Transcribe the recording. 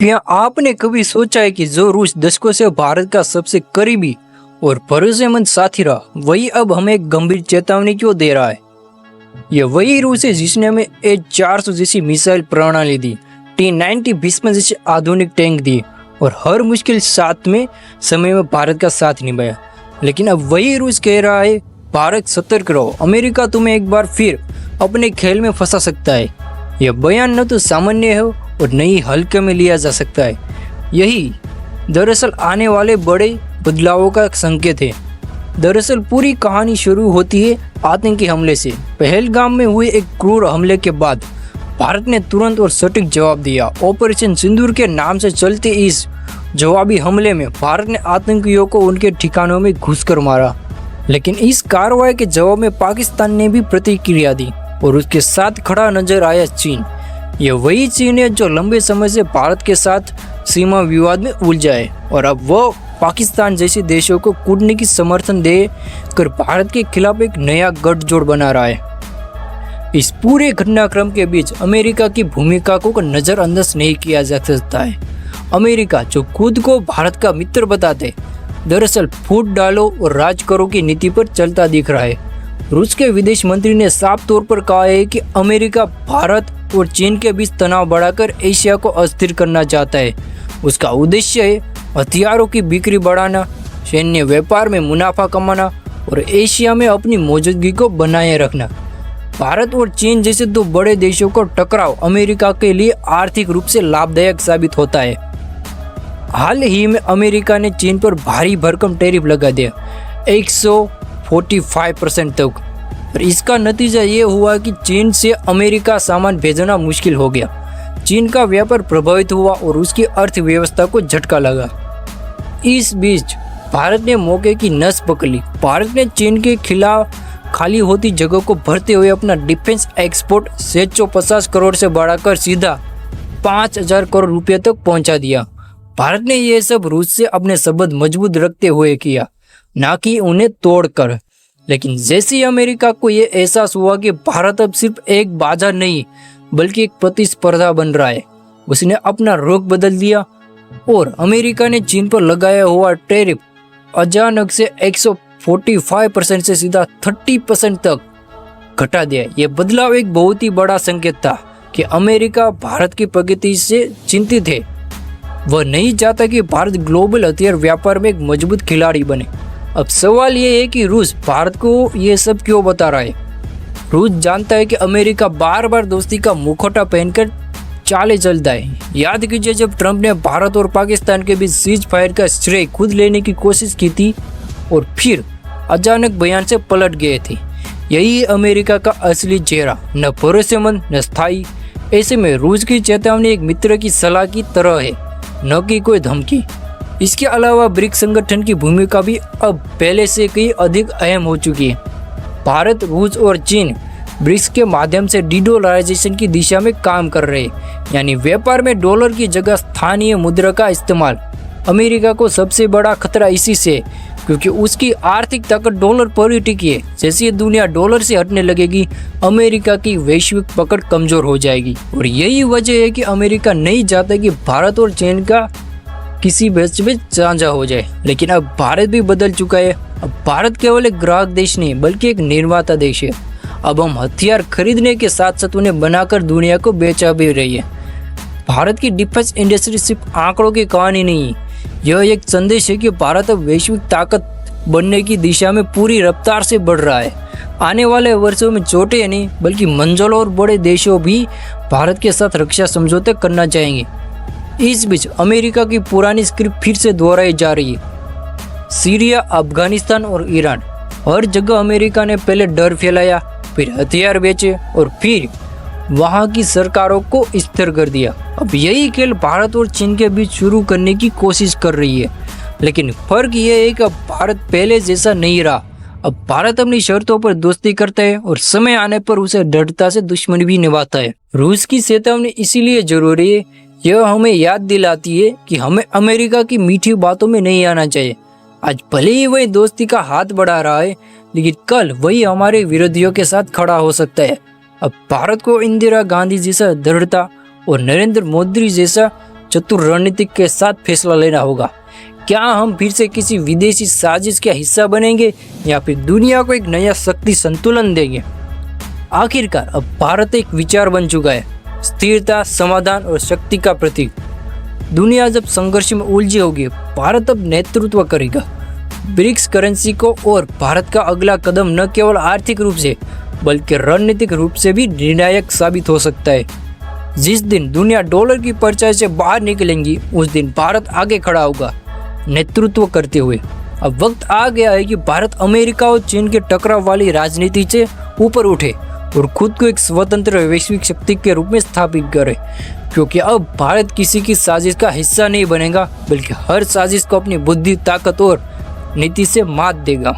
क्या आपने कभी सोचा है कि जो रूस दशकों से भारत का सबसे करीबी और भरोसेमंद साथी रहा, वही अब हमें एक गंभीर चेतावनी क्यों दे रहा है? यह वही रूस है जिसने हमें S-400 जैसी मिसाइल प्रणाली दी, T-90 भीष्म जैसे आधुनिक टैंक दिए और हर मुश्किल साथ में समय में भारत का साथ निभाया। लेकिन अब वही रूस कह रहा है, भारत सतर्क रहो, अमेरिका तुम्हें एक बार फिर अपने खेल में फंसा सकता है। यह बयान न तो सामान्य है और न ही हल्के में लिया जा सकता है। यही दरअसल आने वाले बड़े बदलावों का संकेत है। दरअसल पूरी कहानी शुरू होती है आतंकी हमले से। पहलगाम में हुए एक क्रूर हमले के बाद भारत ने तुरंत और सटीक जवाब दिया। ऑपरेशन सिंदूर के नाम से चलते इस जवाबी हमले में भारत ने आतंकियों को उनके ठिकानों में घुसकर मारा। लेकिन इस कार्रवाई के जवाब में पाकिस्तान ने भी प्रतिक्रिया दी और उसके साथ खड़ा नजर आया चीन। यह वही चीन है जो लंबे समय से भारत के साथ सीमा विवाद में उलझा है और अब वो पाकिस्तान जैसे देशों को कूटनीतिक समर्थन दे कर भारत के खिलाफ एक नया गठजोड़ बना रहा है। इस पूरे घटनाक्रम के बीच अमेरिका की भूमिका को नजरअंदाज नहीं किया जा सकता है। अमेरिका जो खुद को भारत का मित्र बताते, दरअसल फूट डालो और राज करो की नीति पर चलता दिख रहा है। रूस के विदेश मंत्री ने साफ तौर पर कहा है कि अमेरिका भारत और चीन के बीच तनाव बढ़ाकर एशिया को अस्थिर करना चाहता है। उसका उद्देश्य है हथियारों की बिक्री बढ़ाना, सैन्य व्यापार में मुनाफा कमाना और एशिया में अपनी मौजूदगी को बनाए रखना। भारत और चीन जैसे दो बड़े देशों को टकराव अमेरिका के लिए आर्थिक रूप से लाभदायक साबित होता है। हाल ही में अमेरिका ने चीन पर भारी भरकम टैरिफ लगा दिया, 145% तक। और इसका नतीजा ये हुआ कि चीन से अमेरिका सामान भेजना मुश्किल हो गया। चीन का व्यापार प्रभावित हुआ और उसकी अर्थव्यवस्था को झटका लगा। इस बीच भारत ने मौके की नस पकड़ ली। भारत ने चीन के खिलाफ खाली होती जगह को भरते हुए अपना डिफेंस एक्सपोर्ट 750 करोड़ से बढ़ाकर सीधा 5000 करोड़ रुपये तक पहुंचा दिया। भारत ने यह सब रूस से अपने संबंध मजबूत रखते हुए किया, ना कि उन्हें तोड़कर। लेकिन जैसे ही अमेरिका को यह एहसास हुआ कि भारत अब सिर्फ एक बाजार नहीं बल्कि एक प्रतिस्पर्धा बन रहा है, उसने अपना रुख बदल दिया और अमेरिका ने चीन पर लगाया हुआ टैरिफ अचानक से 145% से सीधा 30% तक घटा दिया। यह बदलाव एक बहुत ही बड़ा संकेत था कि अमेरिका भारत की प्रगति से चिंतित है। वह नहीं चाहता कि भारत ग्लोबल हथियार व्यापार में एक मजबूत खिलाड़ी बने। अब सवाल ये है कि रूस भारत को ये सब क्यों बता रहा है? रूस जानता है कि अमेरिका बार बार दोस्ती का मुखौटा पहनकर चाले चलता है। याद कीजिए जब ट्रंप ने भारत और पाकिस्तान के बीच सीज फायर का श्रेय खुद लेने की कोशिश की थी और फिर अचानक बयान से पलट गए थे। यही अमेरिका का असली चेहरा, न भरोसेमंद न स्थायी। ऐसे में रूस की चेतावनी एक मित्र की सलाह की तरह है, न कि कोई धमकी। इसके अलावा ब्रिक्स संगठन की भूमिका भी अब पहले से कहीं अधिक अहम हो चुकी है। भारत, रूस और चीन ब्रिक्स के माध्यम से डीडॉलराइजेशन की दिशा में काम कर रहे हैं, यानी व्यापार में डॉलर की जगह स्थानीय मुद्रा का इस्तेमाल। अमेरिका को सबसे बड़ा खतरा इसी से, क्योंकि उसकी आर्थिक ताकत डॉलर पर ही टिकी है। जैसे ये दुनिया डॉलर से हटने लगेगी, अमेरिका की वैश्विक पकड़ कमजोर हो जाएगी। और यही वजह है कि अमेरिका नहीं चाहता कि भारत और चीन का किसी बेच में साझा हो जाए। लेकिन अब भारत भी बदल चुका है। अब भारत केवल एक ग्राहक देश नहीं बल्कि एक निर्माता देश है। अब हम हथियार खरीदने के साथ साथ उन्हें बनाकर दुनिया को बेचा भी रही है। भारत की डिफेंस इंडस्ट्री सिर्फ आंकड़ों की कहानी नहीं, यह एक संदेश है कि भारत अब वैश्विक ताकत बनने की दिशा में पूरी रफ्तार से बढ़ रहा है। आने वाले वर्षों में छोटे नहीं बल्कि मंजिलों और बड़े देशों भी भारत के साथ रक्षा समझौते करना चाहेंगे। इस बीच अमेरिका की पुरानी स्क्रिप्ट फिर से दोहराई जा रही है। सीरिया, अफगानिस्तान और ईरान, हर जगह अमेरिका ने पहले डर फैलाया, फिर हथियार बेचे और फिर वहां की सरकारों को स्थिर कर दिया। अब यही खेल भारत और चीन के बीच शुरू करने की कोशिश कर रही है। लेकिन फर्क यह है कि अब भारत पहले जैसा नहीं रहा। अब भारत अपनी शर्तों पर दोस्ती करता है और समय आने पर उसे दृढ़ता से दुश्मनी भी निभाता है। रूस की चेतावनी इसीलिए जरूरी है। यह हमें याद दिलाती है कि हमें अमेरिका की मीठी बातों में नहीं आना चाहिए। आज भले ही वही दोस्ती का हाथ बढ़ा रहा है, लेकिन कल वही हमारे विरोधियों के साथ खड़ा हो सकता है। अब भारत को इंदिरा गांधी जैसा दृढ़ता और नरेंद्र मोदी जैसा चतुर रणनीति के साथ फैसला लेना होगा। क्या हम फिर से किसी विदेशी साजिश का हिस्सा बनेंगे या फिर दुनिया को एक नया शक्ति संतुलन देंगे? आखिरकार अब भारत एक विचार बन चुका है, स्थिरता, समाधान और शक्ति का प्रतीक। दुनिया जब संघर्ष में उलझी होगी, भारत अब नेतृत्व करेगा ब्रिक्स करेंसी को, और भारत का अगला कदम न केवल आर्थिक रूप से बल्कि रणनीतिक रूप से भी निर्णायक साबित हो सकता है। जिस दिन दुनिया डॉलर की परछाई से बाहर निकलेंगी, उस दिन भारत आगे खड़ा होगा नेतृत्व करते हुए। अब वक्त आ गया है कि भारत अमेरिका और चीन के टकराव वाली राजनीति से ऊपर उठे और खुद को एक स्वतंत्र वैश्विक शक्ति के रूप में स्थापित करे, क्योंकि अब भारत किसी की साजिश का हिस्सा नहीं बनेगा, बल्कि हर साजिश को अपनी बुद्धि, ताकत और नीति से मात देगा।